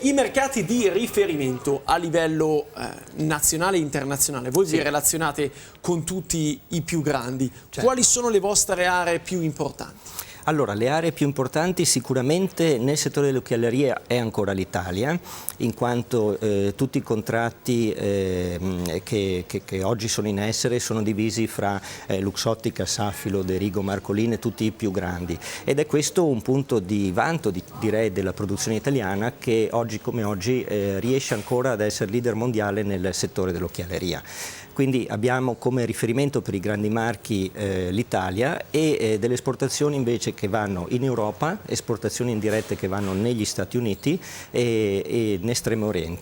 I mercati di riferimento a livello nazionale e internazionale, voi vi relazionate con tutti i più grandi. Certo. Quali sono le vostre aree più importanti? Allora, le aree più importanti sicuramente nel settore dell'occhialeria è ancora l'Italia, in quanto tutti i contratti che oggi sono in essere sono divisi fra Luxottica, Safilo, De Rigo, Marcolin e tutti i più grandi. Ed è questo un punto di vanto, direi, della produzione italiana, che oggi come oggi riesce ancora ad essere leader mondiale nel settore dell'occhialeria. Quindi abbiamo come riferimento per i grandi marchi l'Italia e delle esportazioni invece che vanno in Europa, esportazioni indirette che vanno negli Stati Uniti e in Estremo Oriente.